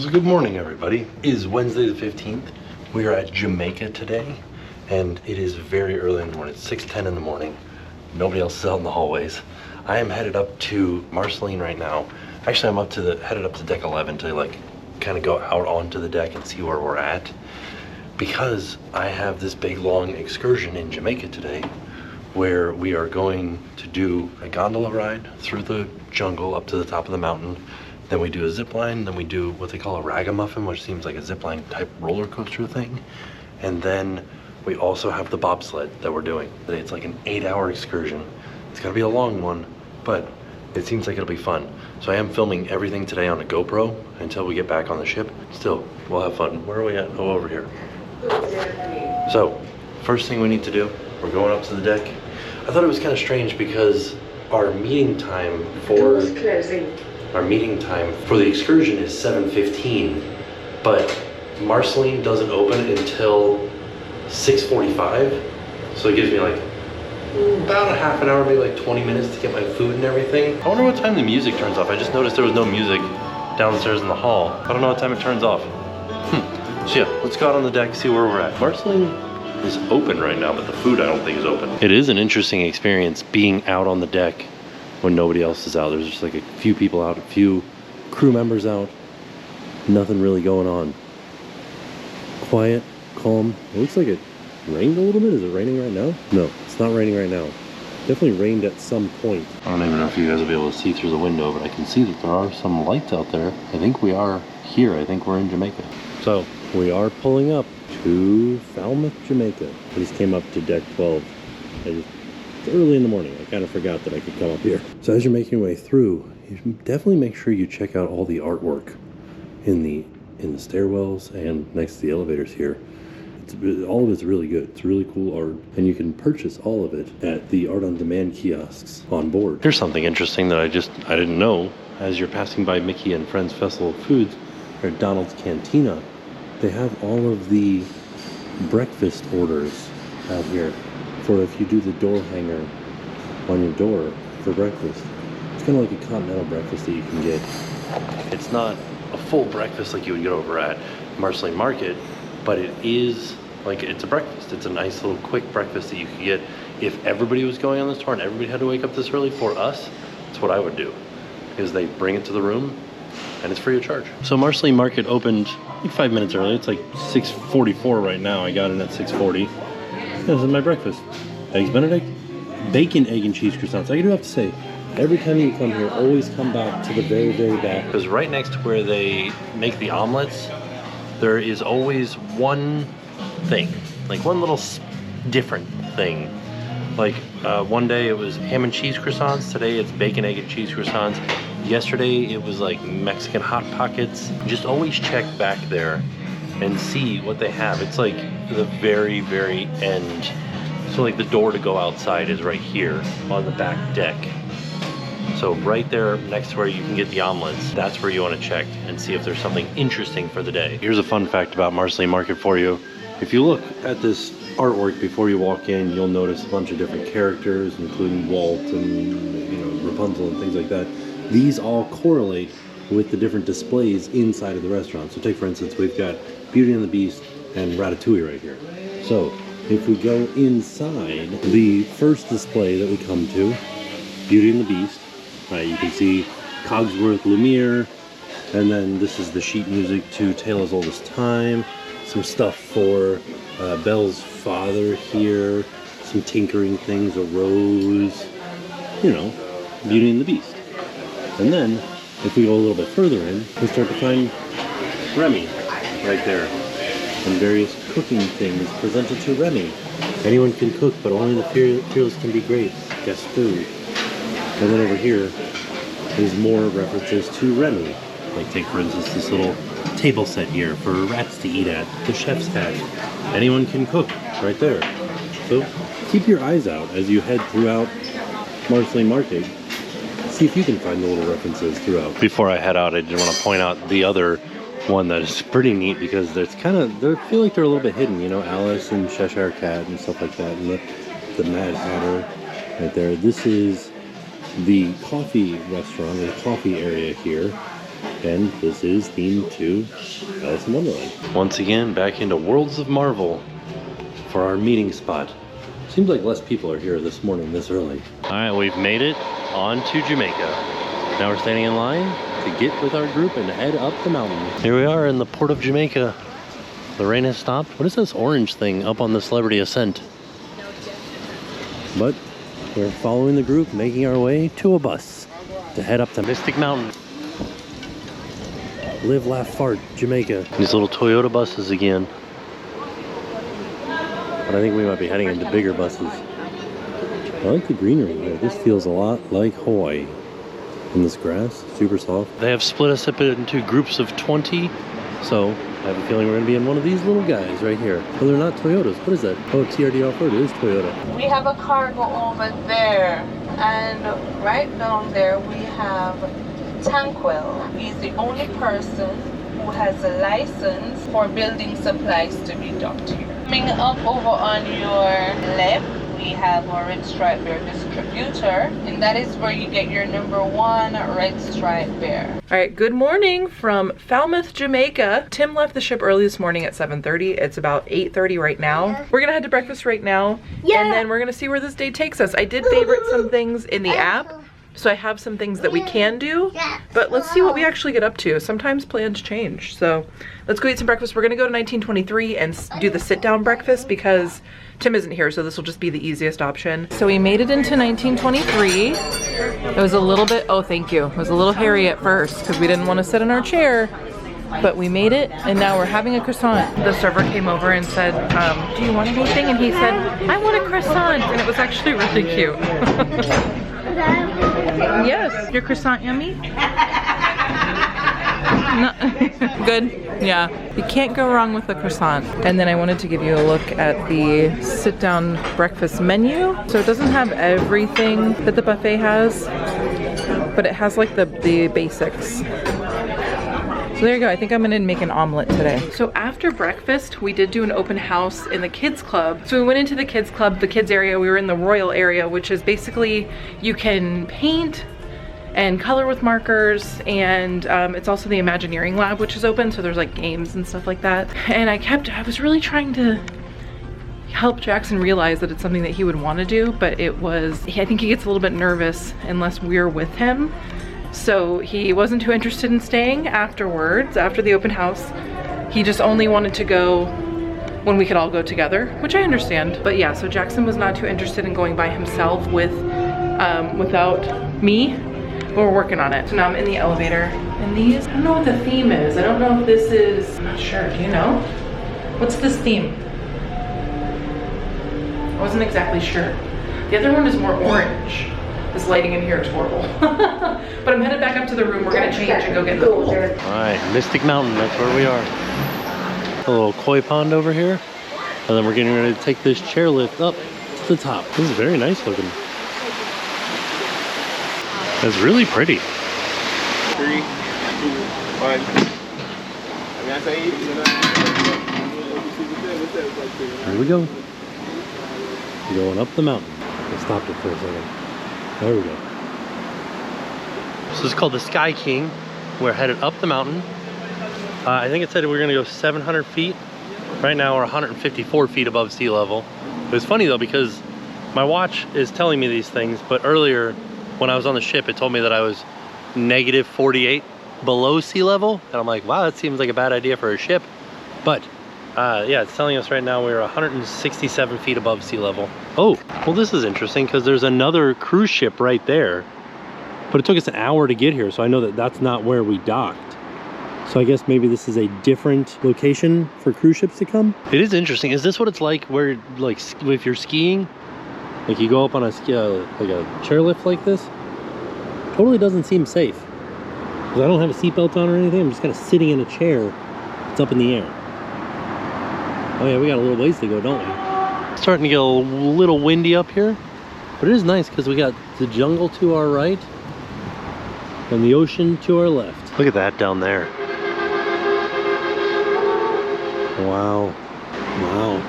So good morning, everybody. It is Wednesday the 15th. We are at Jamaica today, and it is very early in the morning. It's 6:10 in the morning. Nobody else is out in the hallways. I am headed up to Marceline right now. Actually, I'm headed up to deck 11 to like kind of go out onto the deck and see where we're at, because I have this big long excursion in Jamaica today where we are going to do a gondola ride through the jungle up to the top of the mountain. Then we do a zip line, then we do what they call a Ragamuffin, which seems like a zip line type roller coaster thing. And then we also have the bobsled that we're doing. It's like an 8-hour excursion. It's gonna be a long one, but it seems like it'll be fun. So I am filming everything today on a GoPro until we get back on the ship. Still, we'll have fun. Where are we at? Oh, over here. So, first thing we need to do, we're going up to the deck. I thought it was kind of strange because our meeting time for the excursion is 7:15, but Marceline doesn't open until 6:45, so it gives me like about a half an hour, maybe like 20 minutes to get my food and everything. I wonder what time the music turns off. I just noticed there was no music downstairs in the hall. I don't know what time it turns off. So yeah, let's go out on the deck, see where we're at. Marceline is open right now, but the food I don't think is open. It is an interesting experience being out on the deck when nobody else is out. There's just like a few people out, a few crew members out, nothing really going on. Quiet, calm. It looks like it rained a little bit. Is it raining right now? No, it's not raining right now. Definitely rained at some point. I don't even know if you guys will be able to see through the window, but I can see that there are some lights out there. I think we are here. I think we're in Jamaica. So we are pulling up to Falmouth, Jamaica. I just came up to deck 12. It's early in the morning. I kind of forgot that I could come up here. So as you're making your way through, you should definitely make sure you check out all the artwork in the stairwells and next to the elevators here. All of it's really good. It's really cool art, and you can purchase all of it at the art on demand kiosks on board. Here's something interesting that I didn't know. As you're passing by Mickey and Friends Festival of Foods or Donald's Cantina, they have all of the breakfast orders out here for if you do the door hanger on your door for breakfast. It's kind of like a continental breakfast that you can get. It's not a full breakfast like you would get over at Marceline Market, but it is like, it's a breakfast. It's a nice little quick breakfast that you could get. If everybody was going on this tour and everybody had to wake up this early, for us, that's what I would do, because they bring it to the room and it's free of charge. So Marceline Market opened like 5 minutes early. It's like 6:44 right now. I got in at 6:40. This is my breakfast. Eggs Benedict, bacon, egg, and cheese croissants. I do have to say, every time you come here, always come back to the very, very back. Because right next to where they make the omelets, there is always one thing, like one little different thing. Like one day it was ham and cheese croissants. Today it's bacon, egg, and cheese croissants. Yesterday it was like Mexican hot pockets. Just always check back there and see what they have. It's like the very, very end. So like the door to go outside is right here on the back deck. So right there next to where you can get the omelets, that's where you want to check and see if there's something interesting for the day. Here's a fun fact about Marceline Market for you. If you look at this artwork before you walk in, you'll notice a bunch of different characters, including Walt and Rapunzel and things like that. These all correlate with the different displays inside of the restaurant. So take, for instance, we've got Beauty and the Beast and Ratatouille right here. So if we go inside, the first display that we come to, Beauty and the Beast, right, you can see Cogsworth Lumiere, and then this is the sheet music to Tale as Old as Time, some stuff for Belle's father here, some tinkering things, a rose, Beauty and the Beast. And then, if we go a little bit further in, we start to find Remy right there, and various cooking things presented to Remy. Anyone can cook, but only the fearless can be great. Guess food. And then over here, there's more references to Remy. Like take, for instance, this little table set here for rats to eat at, the chef's hat. Anyone can cook right there. So keep your eyes out as you head throughout Marceline Market. See if you can find the little references throughout. Before I head out, I did want to point out the other one that is pretty neat, because there's kind of, I feel like they're a little bit hidden, Alice and Cheshire Cat and stuff like that, and the Mad Hatter right there. This is the coffee restaurant, or the coffee area here. And this is theme 2, Alice in Wonderland. Once again, back into Worlds of Marvel for our meeting spot. Seems like less people are here this morning, this early. All right, we've made it on to Jamaica. Now we're standing in line to get with our group and head up the mountain. Here we are in the port of Jamaica. The rain has stopped. What is this orange thing up on the Celebrity Ascent? But we're following the group, making our way to a bus to head up to Mystic Mountain. Live, laugh, fart, Jamaica. These little Toyota buses again. But I think we might be heading into bigger buses. I like the greenery here. This feels a lot like Hawaii. And this grass, super soft. They have split us up into groups of 20. So I have a feeling we're gonna be in one of these little guys right here. Oh, they're not Toyotas. What is that? Oh, TRD Off-Road, it is Toyota. We have a cargo over there. And right down there we have Tanquil. He's the only person who has a license for building supplies to be docked here. Coming up over on your left, we have our Red Stripe Bear distributor, and that is where you get your #1 Red Stripe Bear. All right, good morning from Falmouth, Jamaica. Tim left the ship early this morning at 7:30. It's about 8:30 right now. Yeah. We're gonna head to breakfast right now, and then we're gonna see where this day takes us. I did favorite some things in the app, so I have some things that we can do, but let's see what we actually get up to. Sometimes plans change, so let's go eat some breakfast. We're gonna go to 1923 and do the sit-down breakfast because Tim isn't here, so this will just be the easiest option. So we made it into 1923. It was a little bit, oh thank you, it was a little hairy at first because we didn't want to sit in our chair, but we made it, and now we're having a croissant. The server came over and said, do you want anything? And he said, I want a croissant, and it was actually really cute. Yes, your croissant yummy? No. Good? Yeah. You can't go wrong with a croissant. And then I wanted to give you a look at the sit-down breakfast menu. So it doesn't have everything that the buffet has, but it has like the basics. So there you go. I think I'm gonna make an omelet today. So after breakfast, we did do an open house in the kids club. So we went into the kids club, the kids area. We were in the Royal area, which is basically you can paint and color with markers, and it's also the Imagineering lab, which is open, so there's like games and stuff like that. And I was really trying to help Jackson realize that it's something that he would want to do, but I think he gets a little bit nervous unless we're with him. So he wasn't too interested in staying afterwards, after the open house. He just only wanted to go when we could all go together, which I understand. But yeah, so Jackson was not too interested in going by himself without me. But we're working on it. So now I'm in the elevator. And these, I don't know what the theme is. I don't know if this is, I'm not sure, do you know? What's this theme? I wasn't exactly sure. The other one is more orange. This lighting in here is horrible. But I'm headed back up to the room. We're gonna change and go get in the pool. All right, Mystic Mountain, that's where we are. A little koi pond over here. And then we're getting ready to take this chairlift up to the top. This is very nice looking. It's really pretty. 3, 2, 1. Here we go. We're going up the mountain. I stopped it for a second. There we go. So this is called the Sky King. We're headed up the mountain. I think it said we were gonna go 700 feet. Right now we're 154 feet above sea level. It was funny though because my watch is telling me these things, but earlier when I was on the ship, it told me that I was -48 below sea level. And I'm like, wow, that seems like a bad idea for a ship. But yeah, it's telling us right now we're 167 feet above sea level. Oh, well this is interesting because there's another cruise ship right there. But it took us an hour to get here, so I know that that's not where we docked. So I guess maybe this is a different location for cruise ships to come. It is interesting. Is this what it's like where, like, if you're skiing? Like you go up on a like a chairlift like this? Totally doesn't seem safe. Because I don't have a seatbelt on or anything. I'm just kind of sitting in a chair. It's up in the air. Oh yeah, we got a little ways to go, don't we? It's starting to get a little windy up here. But it is nice because we got the jungle to our right and the ocean to our left. Look at that down there. Wow. Wow.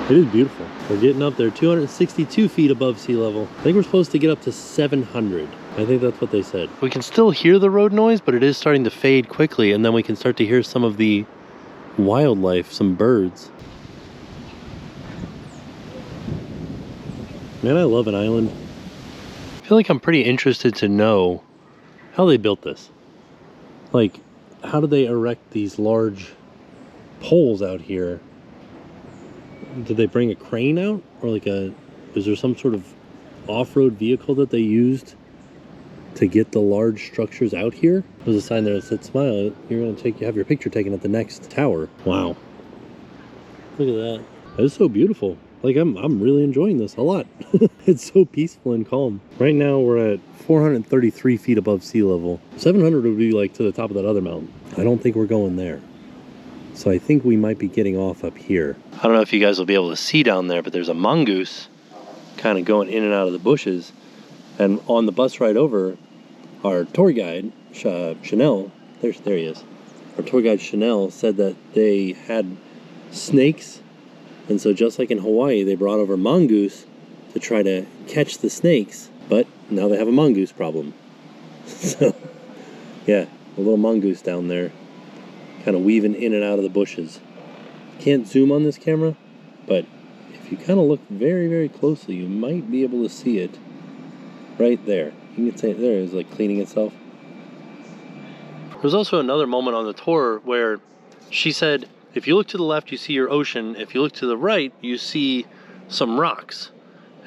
It is beautiful. We're getting up there, 262 feet above sea level. I think we're supposed to get up to 700. I think that's what they said. We can still hear the road noise, but it is starting to fade quickly, and then we can start to hear some of the wildlife, some birds. Man, I love an island. I feel like I'm pretty interested to know how they built this. Like, how did they erect these large poles out here? Did they bring a crane out? Or like is there some sort of off-road vehicle that they used to get the large structures out here? There's a sign there that said, "Smile, you're gonna have your picture taken at the next tower." Wow. Look at that. That's so beautiful. Like, I'm really enjoying this a lot. It's so peaceful and calm. Right now we're at 433 feet above sea level. 700 would be like to the top of that other mountain. I don't think we're going there. So I think we might be getting off up here. I don't know if you guys will be able to see down there, but there's a mongoose kind of going in and out of the bushes. And on the bus ride over, our tour guide, Chanel, there he is. Our tour guide, Chanel, said that they had snakes. And so just like in Hawaii, they brought over mongoose to try to catch the snakes. But now they have a mongoose problem. So, yeah, a little mongoose down there, kind of weaving in and out of the bushes. Can't zoom on this camera, but if you kind of look very, very closely, you might be able to see it right there. You can say it there is like cleaning itself. There's also another moment on the tour where she said, if you look to the left, you see your ocean. If you look to the right, you see some rocks.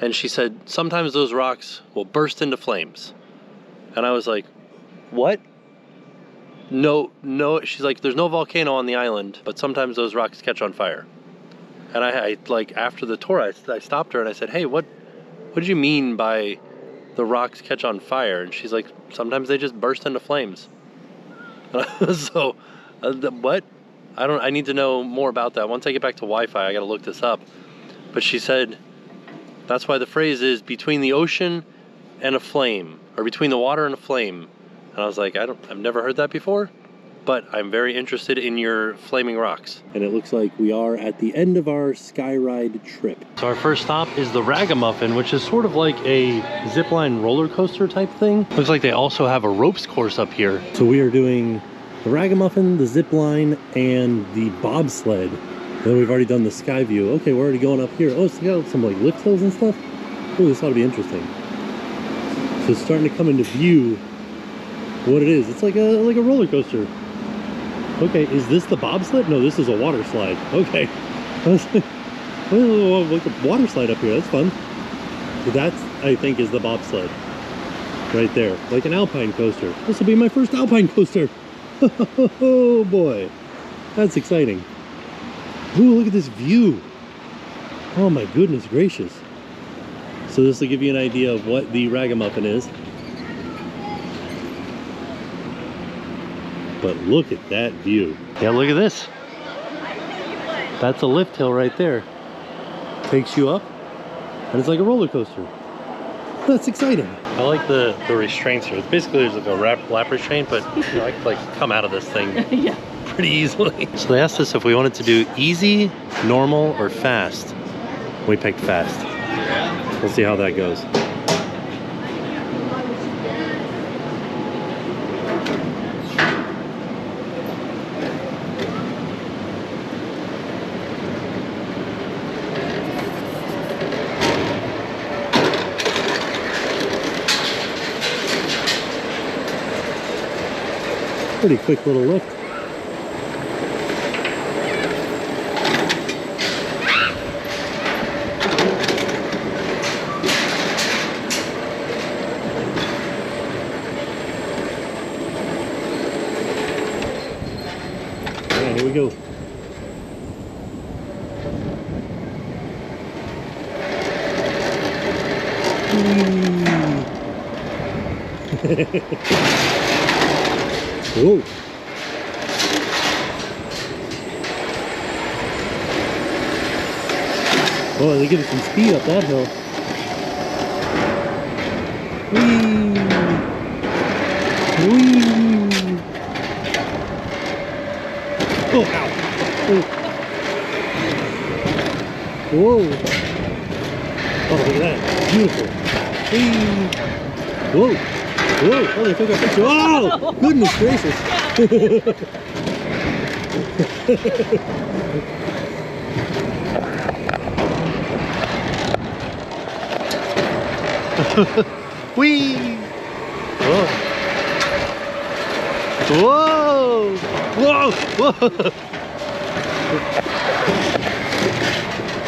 And she said, sometimes those rocks will burst into flames. And I was like, what? No, she's like, there's no volcano on the island, but sometimes those rocks catch on fire. And I like, after the tour, I stopped her and I said, hey, what did you mean by the rocks catch on fire? And she's like, sometimes they just burst into flames. So, what? I need to know more about that. Once I get back to Wi-Fi, I gotta look this up. But she said, that's why the phrase is between the ocean and a flame, or between the water and a flame. And I was like, I've never heard that before, but I'm very interested in your flaming rocks. And it looks like we are at the end of our sky ride trip. So our first stop is the Ragamuffin, which is sort of like a zipline roller coaster type thing. Looks like they also have a ropes course up here. So we are doing the Ragamuffin, the zip line, and the bobsled. And then we've already done the sky view. Okay, we're already going up here. Oh, it's got some like lift hills and stuff. Oh, this ought to be interesting. So it's starting to come into view what it is. It's like a roller coaster. Okay, is this the bobsled? No, this is a water slide. Okay. I was like, oh, like a water slide up here. That's fun. So that, I think, is the bobsled. Right there. Like an alpine coaster. This will be my first alpine coaster. Oh boy, that's exciting. Ooh, look at this view. Oh my goodness gracious. So this will give you an idea of what the Ragamuffin is. But look at that view. Yeah, look at this. That's a lift hill right there. Takes you up, and it's like a roller coaster. That's exciting. I like the restraints here. Basically, there's like a lap restraint, but you know, I could like come out of this thing yeah, pretty easily. So they asked us if we wanted to do easy, normal, or fast. We picked fast. We'll see how that goes. Pretty quick little lift. Alright, here we go. Whoa. Oh, they give it some speed up that hill. Whee! Whee! Oh, ow! Oh. Whoa. Oh, look at that. Beautiful. Whee. Whoa. Whoa. Oh, they took a picture. Oh, goodness gracious. Whee. Whoa. Whoa. Whoa. Whoa.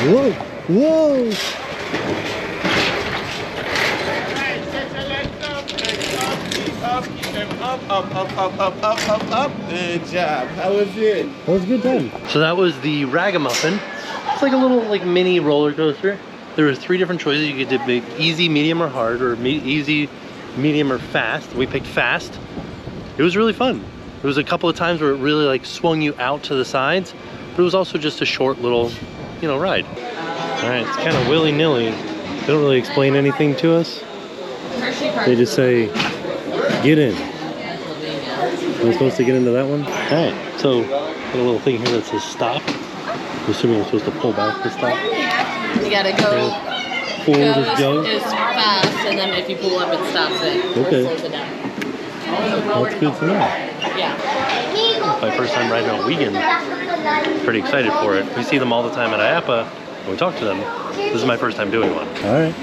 Whoa. Whoa. Up. Good job. How was it? That was a good time. So that was the Ragamuffin. It's like a little mini roller coaster. There were 3 different choices. You could do easy, medium, or hard, or easy, medium, or fast. We picked fast. It was really fun. There was a couple of times where it really like swung you out to the sides, but it was also just a short little, you know, ride. All right, it's kind of willy-nilly. They don't really explain anything to us. They just say, get in. Am I supposed to get into that one? All right, so got a little thing here that says stop. I'm assuming I'm supposed to pull back to stop. You gotta go. Forward is go. Is fast, and then if you pull up, it stops it. Okay. Slows it down. That's good to know. Yeah. My first time riding on Wigan. Pretty excited for it. We see them all the time at IAPA, and we talk to them. This is my first time doing one. All right.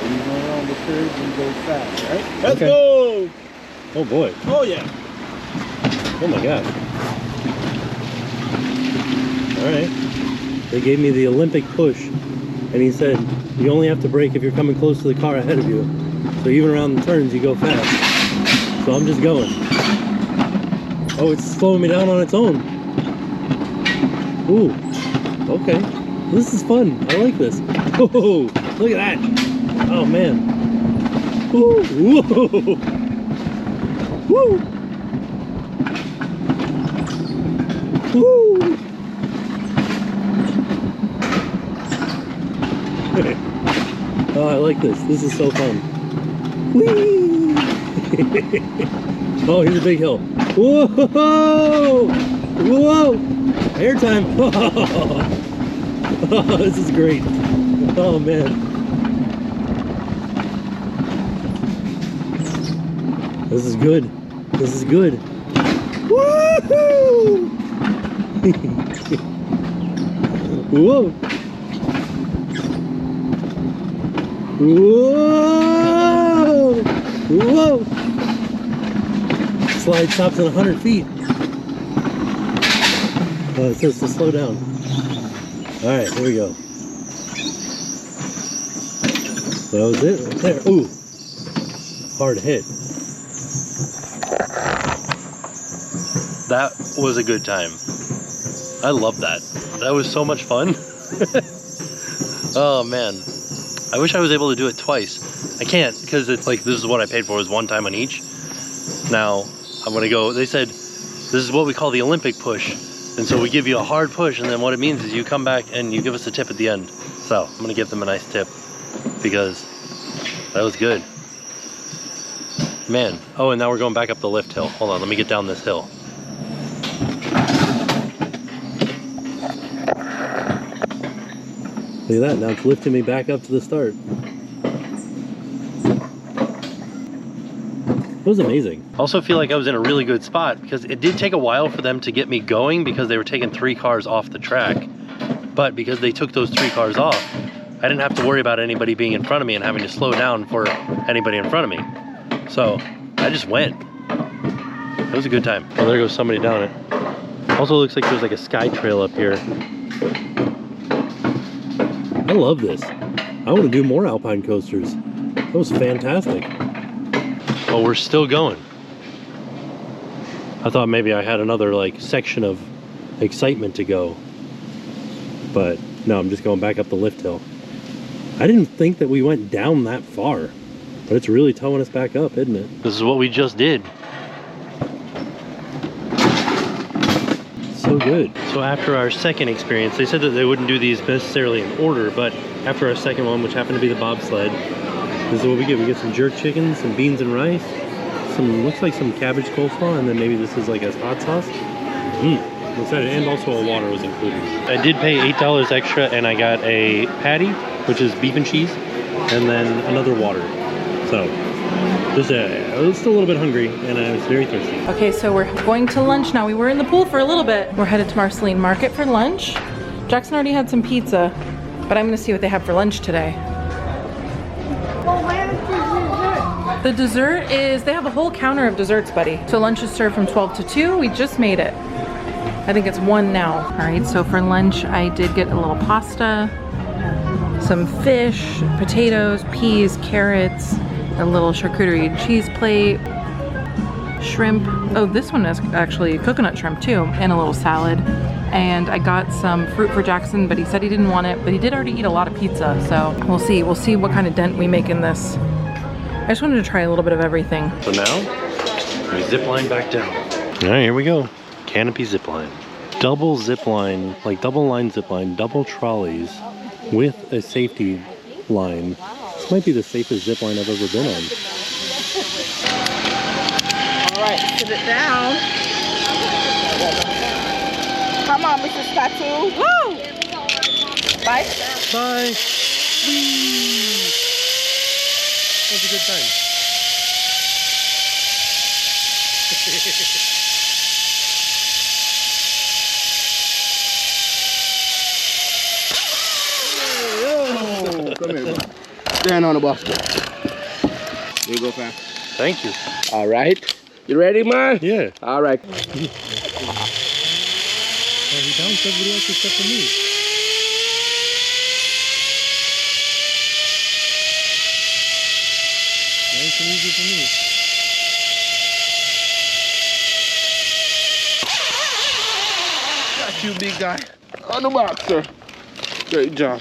You go around the curves and go fast, right? Let's Okay. go! Oh boy. Oh yeah. Oh my gosh. All right. They gave me the Olympic push, and he said you only have to brake if you're coming close to the car ahead of you. So even around the turns, you go fast. So I'm just going. Oh, it's slowing me down on its own. Ooh. Okay. This is fun. I like this. Whoa! Look at that. Oh man. Woo! Whoa! Woo! Woo! Oh, I like this. This is so fun. Whee! Oh, here's a big hill. Whoa! Whoa! Airtime! Oh, this is great. Oh man. This is good. This is good. Woohoo! Whoa! Whoa! Whoa! Slide stops at 100 feet. Oh, it says to slow down. All right, here we go. So that was it right there. Ooh, hard hit. That was a good time. I love that. That was so much fun. Oh man. I wish I was able to do it twice. I can't because it's like this is what I paid for, was one time on each. Now I'm gonna go, they said this is what we call the Olympic push. And so we give you a hard push, and then what it means is you come back and you give us a tip at the end. So I'm gonna give them a nice tip because that was good. Man. Oh, and now we're going back up the lift hill. Hold on, let me get down this hill. Look at that, now it's lifting me back up to the start. It was amazing. I also feel like I was in a really good spot because it did take a while for them to get me going because they were taking 3 cars off the track. But because they took those 3 cars off, I didn't have to worry about anybody being in front of me and having to slow down for anybody in front of me. So I just went. It was a good time. Oh, there goes somebody down it. Also looks like there's like a sky trail up here. I love this. I want to do more alpine coasters. That was fantastic. But we're still going. I thought maybe I had another like section of excitement to go. But no, I'm just going back up the lift hill. I didn't think that we went down that far. But it's really towing us back up, isn't it? This is what we just did. So good. So after our second experience, they said that they wouldn't do these necessarily in order, but after our second one, which happened to be the bobsled, this is what we get. We get some jerk chicken, some beans and rice, some, looks like some cabbage coleslaw, and then maybe this is like a hot sauce. And also a water was included. I did pay $8 extra and I got a patty, which is beef and cheese, and then another water. So, I was still a little bit hungry and I was very thirsty. Okay, so we're going to lunch now. We were in the pool for a little bit. We're headed to Marceline Market for lunch. Jackson already had some pizza, but I'm gonna see what they have for lunch today. Well, where's the dessert? The dessert is, they have a whole counter of desserts, buddy. So lunch is served from 12 to 2. We just made it. I think it's 1 now. All right, so for lunch, I did get a little pasta, some fish, potatoes, peas, carrots, a little charcuterie cheese plate, shrimp. Oh, this one is actually coconut shrimp too, and a little salad. And I got some fruit for Jackson, but he said he didn't want it, but he did already eat a lot of pizza, so we'll see. We'll see what kind of dent we make in this. I just wanted to try a little bit of everything. So now, we zip line back down. All right, here we go. Canopy zip line. Double zip line, like double line zip line, double trolleys with a safety line. This might be the safest zip line I've ever been on. All right, sit it down. Come on, Mrs. Tattoo. Woo! Bye. Bye. Whee! That was a good time. Come here, bro. Stand on the basket. There you go, fam. Thank you. All right. You ready, man? Yeah. All right. Oh, he bounced everybody else except for me. Nice and easy for me. Got you, big guy. On the box, sir. Great job.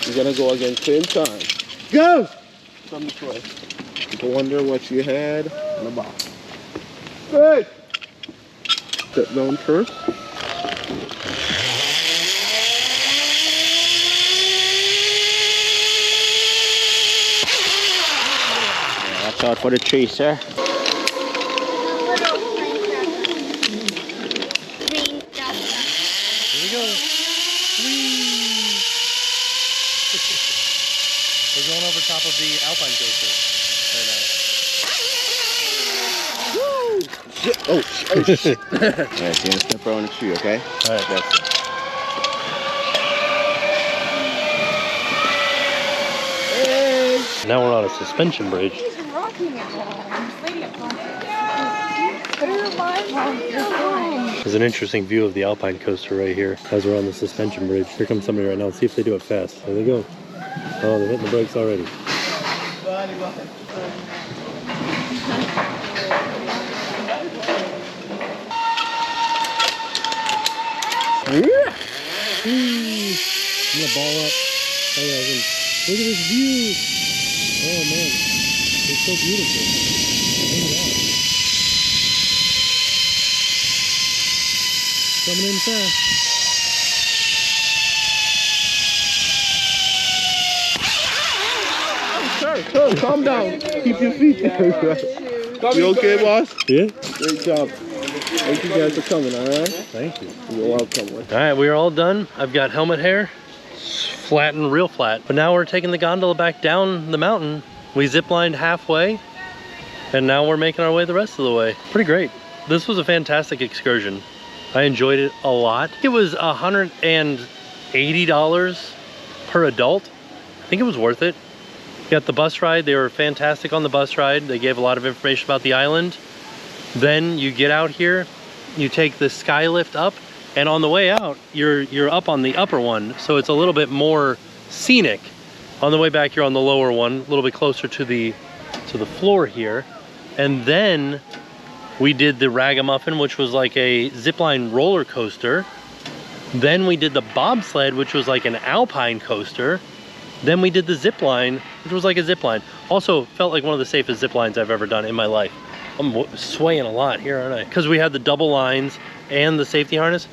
You're gonna go again, same time. Go! Come this way. You wonder what you had on the box. Hey! Step down first. Yeah, watch out for the tree, sir. Here we go. Whee! We're going over top of the Alpine coaster right now. Oh, shit. Alright, so you're gonna step around the tree, okay? Alright, That's it. Hey! Now we're on a suspension bridge. There's an interesting view of the Alpine coaster right here as we're on the suspension bridge. Here comes somebody right now. Let's see if they do it fast. There they go. Oh, they're hitting the brakes already. I'm gonna ball up. Oh yeah, look at this view. Oh man, it's so beautiful. Look at that. Coming in fast. Sir, calm down. Keep your feet down. You okay, boss? Yeah. Great job. Thank you guys for coming, alright? Thank you. You're welcome. Alright, we are all done. I've got helmet hair. Flat and real flat. But now we're taking the gondola back down the mountain. We ziplined halfway. And now we're making our way the rest of the way. Pretty great. This was a fantastic excursion. I enjoyed it a lot. It was $180 per adult. I think it was worth it. Got the bus ride. They were fantastic on the bus ride. They gave a lot of information about the island. Then you get out here, you take the sky lift up, and on the way out, you're up on the upper one, so it's a little bit more scenic. On the way back, you're on the lower one, a little bit closer to the floor here. And then we did the Ragamuffin, which was like a zipline roller coaster. Then we did the Bobsled, which was like an alpine coaster. Then we did the zip line, which was like a zip line. Also felt like one of the safest zip lines I've ever done in my life. I'm swaying a lot here, aren't I? Because we had the double lines and the safety harness,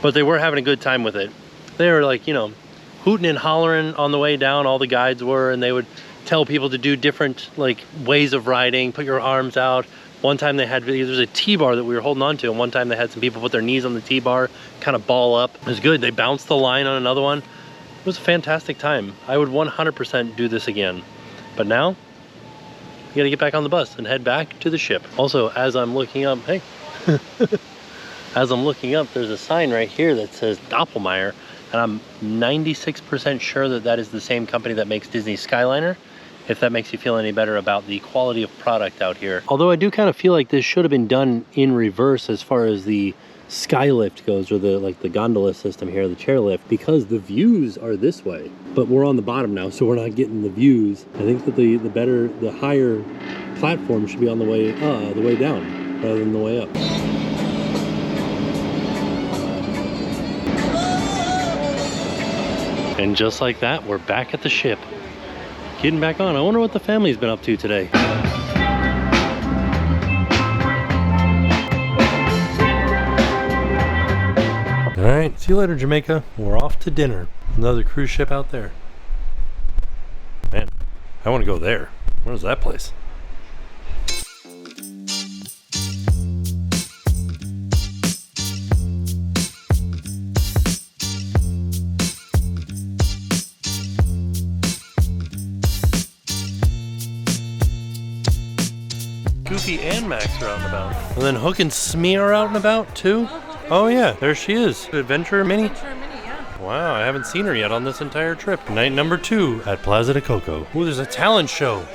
but they were having a good time with it. They were like, you know, hooting and hollering on the way down, all the guides were, and they would tell people to do different like ways of riding, put your arms out, One time they had, there's a T-bar that we were holding on to, and one time they had some people put their knees on the T-bar, kind of ball up. It was good. They bounced the line on another one. It was a fantastic time. I would 100% do this again. But now, you gotta get back on the bus and head back to the ship. Also, as I'm looking up, hey, as I'm looking up, there's a sign right here that says Doppelmayr, and I'm 96% sure that that is the same company that makes Disney Skyliner, if that makes you feel any better about the quality of product out here. Although I do kind of feel like this should have been done in reverse as far as the skylift goes, or the gondola system here, the chairlift, because the views are this way. But we're on the bottom now, so we're not getting the views. I think that the higher platform should be on the way down rather than the way up. And just like that, we're back at the ship. Getting back on. I wonder what the family's been up to today. All right, see you later, Jamaica. We're off to dinner. Another cruise ship out there. Man, I want to go there. Where's that place? Goofy and Max are out and about. And then Hook and Smee are out and about too? Oh yeah, there she is. Adventure Mini? Adventure Mini, yeah. Wow, I haven't seen her yet on this entire trip. Night number 2 at Plaza de Coco. Ooh, there's a talent show.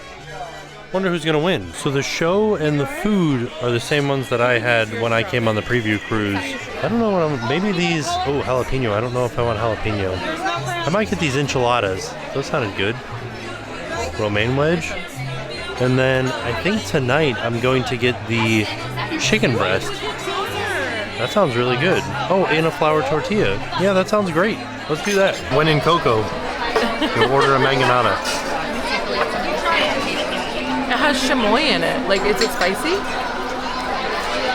Wonder who's gonna win. So the show and the food are the same ones that I had when I came on the preview cruise. I don't know what maybe these, oh, jalapeno. I don't know if I want jalapeno. I might get these enchiladas. Those sounded good. Romaine wedge. And then I think tonight I'm going to get the chicken breast. That sounds really good. Oh, in a flour tortilla. Yeah, that sounds great. Let's do that. When in Coco, you'll order a mangonada. It has chamoy in it. Like, is it spicy?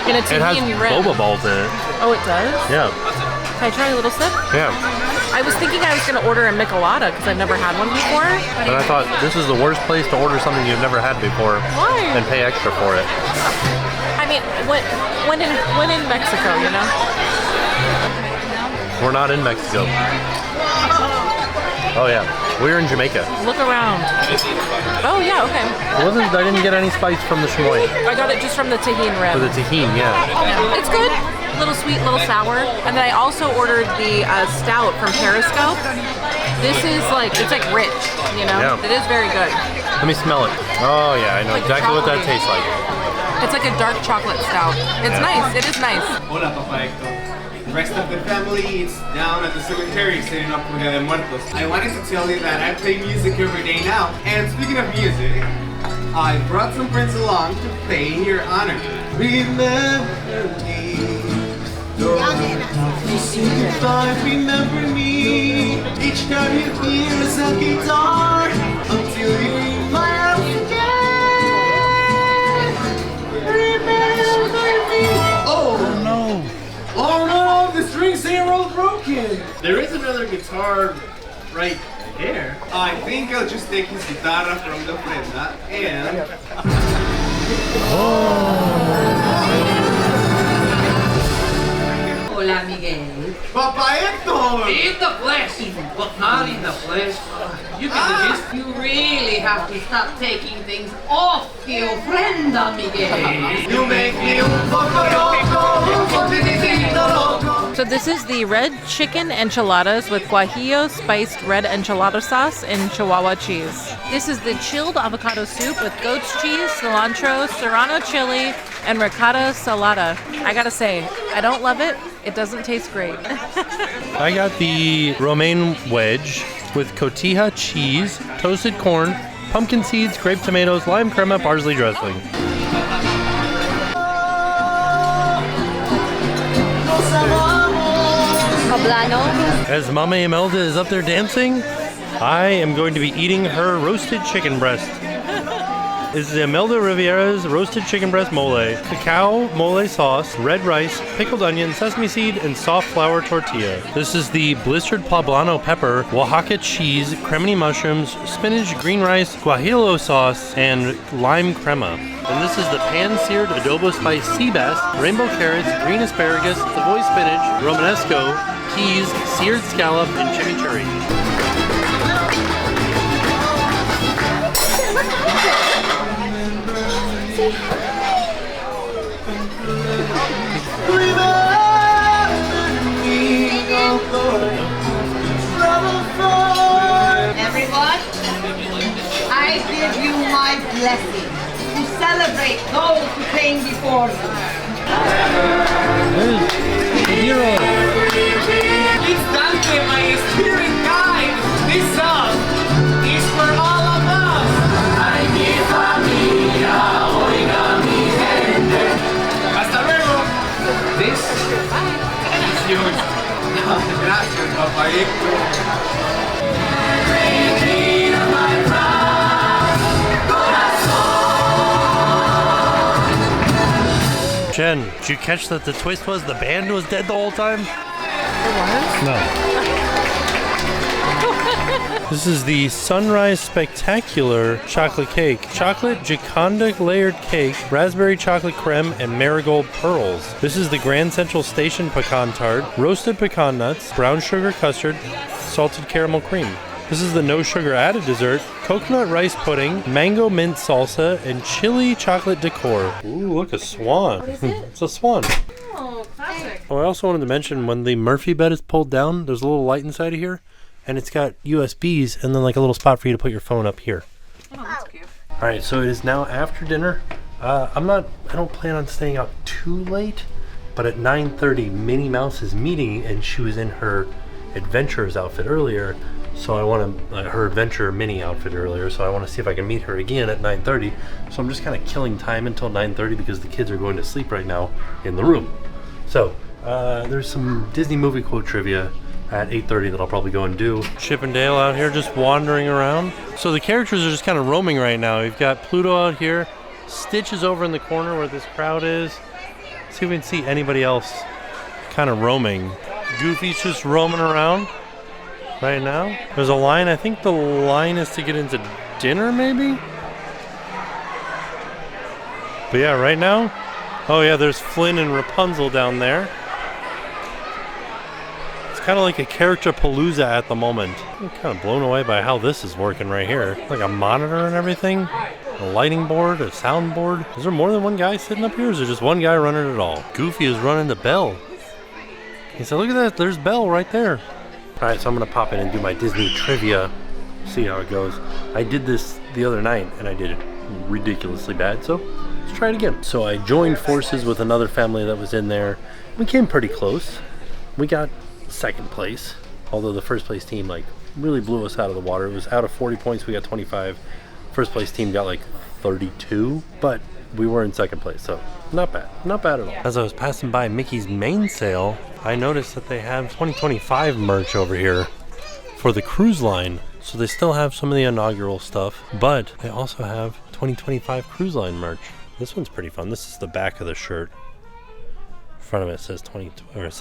And it's It has boba balls in it. Oh, it does? Yeah. Can I try a little sip? Yeah. I was thinking I was going to order a michelada because I've never had one before. But I thought this is the worst place to order something you've never had before. Why? And pay extra for it. I mean, when in Mexico, you know? We're not in Mexico. Oh yeah, we're in Jamaica. Look around. Oh yeah, okay. I didn't get any spice from the chamoy. I got it just from the tahine rim. For the tahine, yeah. Yeah. It's good. A little sweet, a little sour. And then I also ordered the stout from Periscope. This is it's like rich, you know? Yeah. It is very good. Let me smell it. Oh yeah, I know Like exactly what that chocolatey. tastes like. It's like a dark chocolate stout. It's nice. It is nice. Hola, Papa Hector. The rest of the family is down at the cemetery setting up for the muertos. I wanted to tell you that I play music every day now. And speaking of music, I brought some friends along to pay your honor. Remember me. You sing goodbye, remember me. Each time you hear a sad guitar, until you ring my arms again. Remember me. Oh no! Oh no! The strings are all broken. There is another guitar right there. I think I'll just take his guitarra from the ofrenda and. Hola, Miguel. Papa Hector! In the flesh, but not in the flesh. You can do this. You really have to stop taking things off the ofrenda, Miguel. You make me un poco loco. So this is the red chicken enchiladas with guajillo spiced red enchilada sauce and Chihuahua cheese. This is the chilled avocado soup with goat's cheese, cilantro, serrano chili, and ricotta salata. I gotta say, I don't love it. It doesn't taste great. I got the romaine wedge with cotija cheese, toasted corn, pumpkin seeds, grape tomatoes, lime crema, parsley dressing. As Mama Imelda is up there dancing, I am going to be eating her roasted chicken breast. This is Imelda Riviera's roasted chicken breast mole, cacao mole sauce, red rice, pickled onion, sesame seed, and soft flour tortilla. This is the blistered poblano pepper, Oaxaca cheese, cremini mushrooms, spinach, green rice, guajillo sauce, and lime crema. And this is the pan-seared adobo spice sea bass, rainbow carrots, green asparagus, Savoy spinach, Romanesco, peas, seared scallop, and chimichurri. Everyone, I give you my blessing to celebrate those who came before you. It's Dante, my spirit guide. This song is for all of us. Hasta luego. This is yours. Gracias, papayito. Jen, did you catch that the twist was the band was dead the whole time? No. This is the Sunrise Spectacular chocolate cake. Chocolate Jaconda layered cake, raspberry chocolate creme, and marigold pearls. This is the Grand Central Station pecan tart, roasted pecan nuts, brown sugar custard, salted caramel cream. This is the no sugar added dessert, coconut rice pudding, mango mint salsa, and chili chocolate decor. Ooh, look, a swan. What is it? It's a swan. Oh, classic. Oh, I also wanted to mention when the Murphy bed is pulled down, there's a little light inside of here, and it's got USBs and then like a little spot for you to put your phone up here. Oh, that's cute. All right, so it is now after dinner. I don't plan on staying out too late, but at 9:30, Minnie Mouse is meeting, and she was in her adventurer's outfit earlier. So I want to, her adventure mini outfit earlier, so I want to see if I can meet her again at 9:30. So I'm just kind of killing time until 9:30 because the kids are going to sleep right now in the room. So there's some Disney movie quote trivia at 8:30 that I'll probably go and do. Chip and Dale out here just wandering around. So the characters are just kind of roaming right now. We've got Pluto out here. Stitch is over in the corner where this crowd is. See if we can see anybody else kind of roaming. Goofy's just roaming around right now. There's a line. I think the line is to get into dinner, maybe? But yeah, right now, oh yeah, there's Flynn and Rapunzel down there. It's kind of like a character palooza at the moment. I'm kind of blown away by how this is working right here. Like a monitor and everything. A lighting board, a sound board. Is there more than one guy sitting up here, or is there just one guy running it all? Goofy is running to Belle. He said, look at that, there's Belle right there. All right, so I'm gonna pop in and do my Disney trivia, see how it goes. I did this the other night and I did it ridiculously bad, so let's try it again. So I joined forces with another family that was in there. We came pretty close. We got second place, although the first place team like really blew us out of the water. It was out of 40 points, we got 25. First place team got like 32, but we were in second place, so not bad at all. As I was passing by Mickey's main sale, I noticed that they have 2025 merch over here for the cruise line. So they still have some of the inaugural stuff, but they also have 2025 cruise line merch. This one's pretty fun. This is the back of the shirt. In front of it says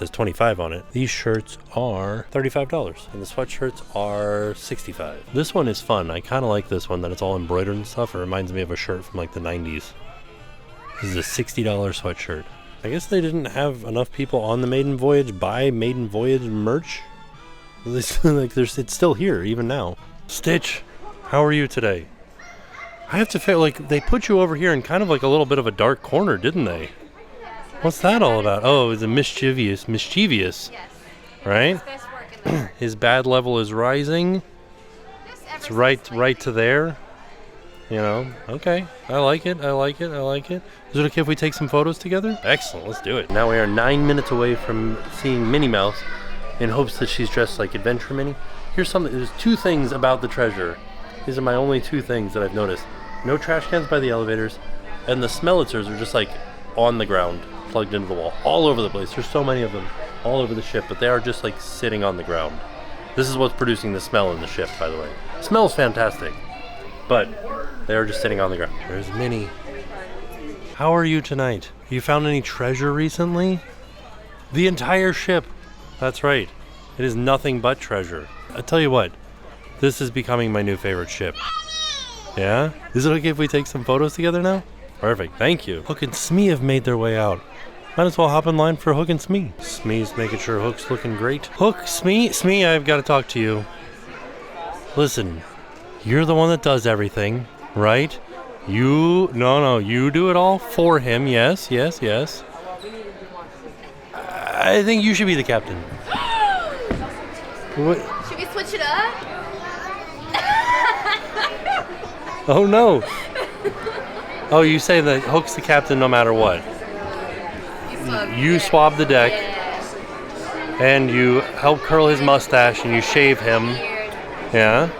25 on it. These shirts are $35 and the sweatshirts are $65. This one is fun. I kind of like this one that it's all embroidered and stuff. It reminds me of a shirt from like the 90s. This is a $60 sweatshirt. I guess they didn't have enough people on the maiden voyage buy maiden voyage merch. It's still here even now. Stitch, how are you today? I have to feel like they put you over here in kind of like a little bit of a dark corner, didn't they? What's that all about? Oh, it's a mischievous, Yes. right? His best work in there. His bad level is rising. Just ever It's since, like, right to there. You know, okay. I like it. Is it okay if we take some photos together? Excellent, let's do it. Now we are 9 minutes away from seeing Minnie Mouse in hopes that she's dressed like Adventure Minnie. There's two things about the treasure. These are my only two things that I've noticed. No trash cans by the elevators, and the smellitzers are just like on the ground, plugged into the wall, all over the place. There's so many of them all over the ship, but they are just like sitting on the ground. This is what's producing the smell in the ship, by the way. It smells fantastic, but they are just sitting on the ground. There's Minnie. How are you tonight? You found any treasure recently? The entire ship. That's right. It is nothing but treasure. I tell you what, this is becoming my new favorite ship. Yeah? Is it okay if we take some photos together now? Perfect, thank you. Hook and Smee have made their way out. Might as well hop in line for Hook and Smee. Smee's making sure Hook's looking great. Hook, Smee, I've got to talk to you. Listen, you're the one that does everything, right? You do it all for him. Yes. I think you should be the captain. What? Should we switch it up? Oh no. Oh, you say that Hook's the captain no matter what. You swab the deck, and you help curl his mustache, and you shave him. Yeah.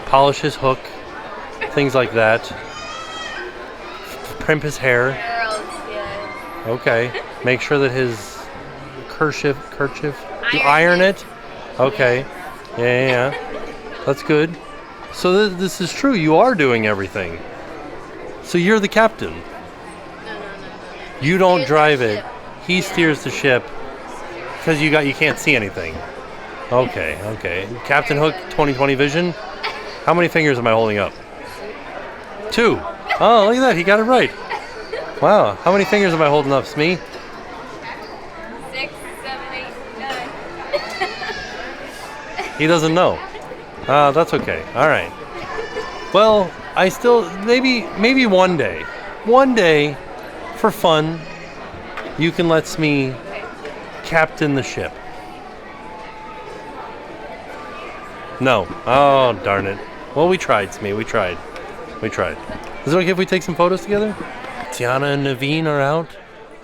Polish his hook, things like that. Primp his hair. Okay. Make sure that his kerchief. You iron it. Okay. Yeah. That's good. So this is true. You are doing everything. So you're the captain. No. You don't drive it. He steers the ship because you can't see anything. Okay. Captain Hook 2020 vision. How many fingers am I holding up? 2. Oh, look at that. He got it right. Wow. How many fingers am I holding up, Smee? 6, 7, 8, 9. He doesn't know. That's okay. All right. Well, I still maybe one day, for fun, you can let Smee captain the ship. No. Oh, darn it. Well, we tried, Smee. We tried. Is it okay if we take some photos together? Tiana and Naveen are out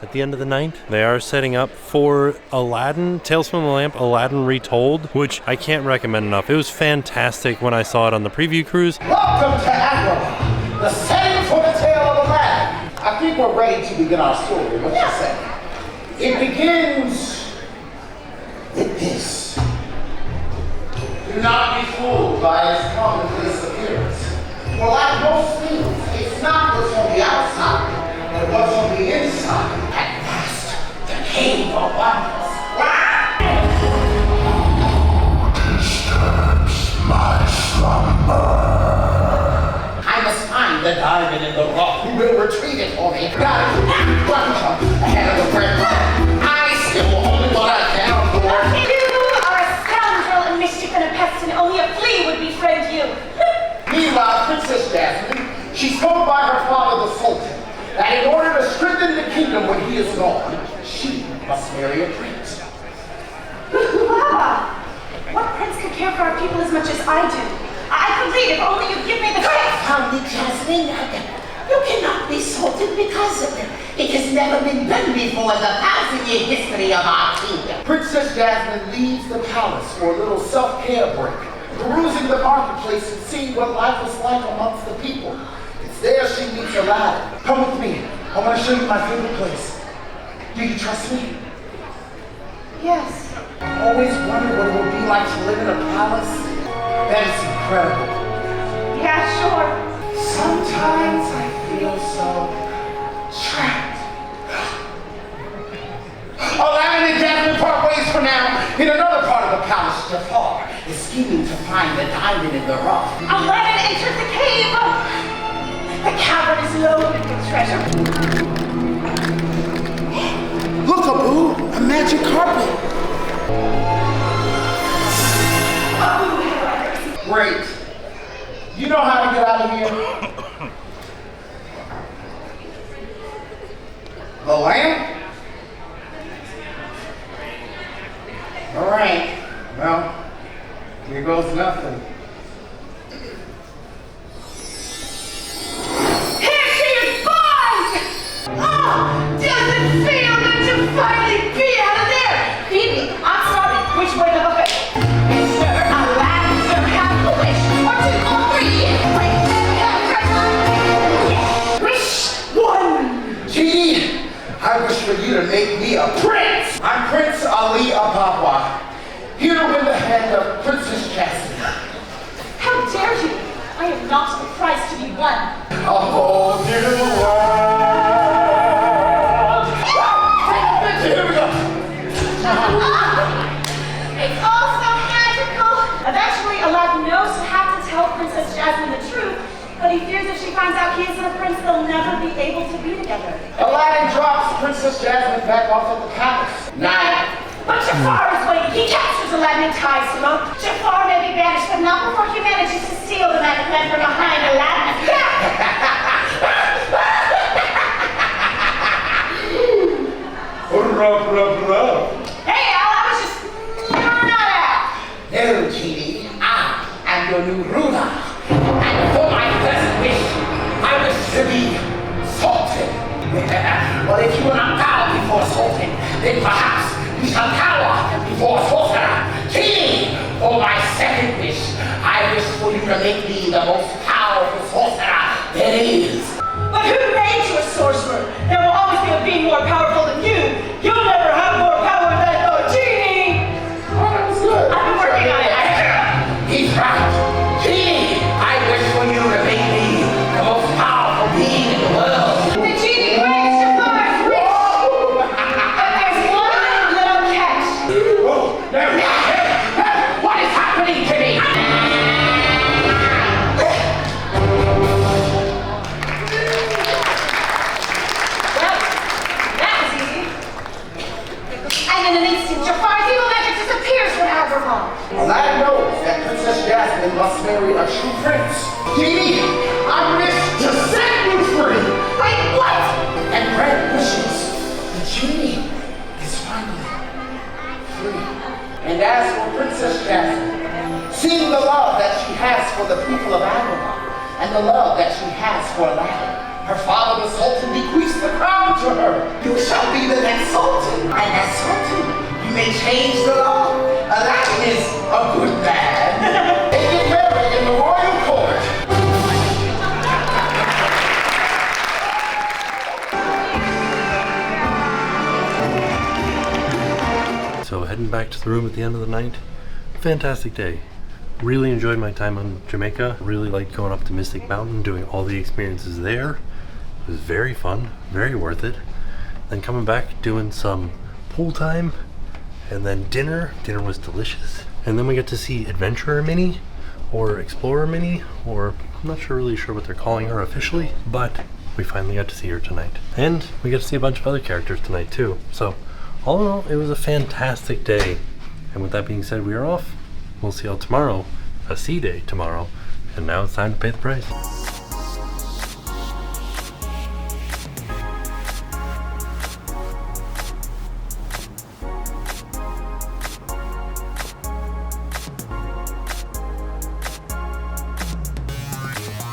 at the end of the night. They are setting up for Aladdin, Tales from the Lamp, Aladdin Retold, which I can't recommend enough. It was fantastic when I saw it on the preview cruise. Welcome to Africa, the setting for the tale of Aladdin. I think we're ready to begin our story. What you say? It begins with this. Do not be fooled by its commonplace appearance. For like most things, it's not what's on the outside, but what's on the inside. At last, the cave of wonders. Disturbs my slumber. I must find the diamond in the rock. Who will retrieve it for me? Got it. One jump ahead of the bread. I still only what I found for. You are a scoundrel and mischief and a pest, and only a flea would befriend you. Meanwhile, Princess Jasmine, she's told by her father, the Sultan, that in order to strengthen the kingdom when he is gone, she must marry a prince. Baba, what prince could care for our people as much as I do? I could leave if only you give me the grace. Honey, Jasmine, you cannot be salted because of it. It has never been done before in the 1,000-year history of our kingdom. Princess Jasmine leaves the palace for a little self-care break, perusing the marketplace and seeing what life is like amongst the people. It's there she meets Aladdin. Come with me. I want to show you my favorite place. Do you trust me? Yes. I always wondered what it would be like to live in a palace. That is incredible. Yeah, sure. Sometimes I feel so trapped. Aladdin and Jasmine part ways for now. In another part of the palace, Jafar is scheming to find the diamond in the rock. Aladdin entered the cave. The cavern is loaded with treasure. Look, Abu, a magic carpet. Great. You know how to get out of here? The lamp? All right. Well, here goes nothing. Here she is gone! Oh, does it feel good to finally be out of there? Phoebe, I'm sorry. Which way to look at? Sir, Aladdin, sir, have a wish. Or 2 or 3. Wish 1. Genie, I wish for you to make me a prince. I'm Prince Ali Ababwa, here to win the hand of Princess Jasmine. How dare you? I am not a prize to be won. A whole new world. Here we go. It's all so magical. Eventually, Aladdin knows he'll have to tell Princess Jasmine the truth, but he fears if she finds out he isn't a prince, they'll never be able to be together. Aladdin drops Princess Jasmine back off at the palace. But Jafar is waiting. He captures Aladdin and ties him up. Jafar may be banished, but not before he manages to steal the magic lamp from behind Aladdin. Hey, Al, I was just not out. No, genie, I am your new ruler. And for my first wish, I wish to be sultan. But if you are not bow before sultan, then perhaps you shall cower before sorcerer. Genie, for my second wish, I wish for you to make me the most powerful sorcerer there is. But who made you a sorcerer? There will always be a being more powerful than you. You'll never have more power than the genie. Oh, that was good. I've been working on it. He's right. Genie, I wish for you to make me the most powerful being in the world. The genie grants Jafar's wish. But there's one little catch. Oh, no. What is happening to me? That was easy. And in an instant, Jafar's evil magic disappears from Agrabah. Aladdin knows that Princess Jasmine must marry a true prince. Genie, I wish to set you free. Wait, what? And grant wishes. The genie is finally free. And as for Princess Jasmine, seeing the love that she has for the people of Agrabah and the love that she has for Aladdin, her father the Sultan bequeaths the crown to her. You shall be the next Sultan. And as Sultan, you may change the law. Aladdin is a good man. They get married in the royal court. So heading back to the room at the end of the night. Fantastic day. Really enjoyed my time on Jamaica. Really liked going up to Mystic Mountain, doing all the experiences there. It was very fun, very worth it. Then coming back, doing some pool time, and then dinner. Dinner was delicious. And then we got to see Adventurer Minnie, or Explorer Minnie, or I'm not really sure what they're calling her officially, but we finally got to see her tonight. And we got to see a bunch of other characters tonight too. So all in all, it was a fantastic day. And with that being said, we are off. We'll see y'all tomorrow, a sea day tomorrow. And now it's time to pay the price.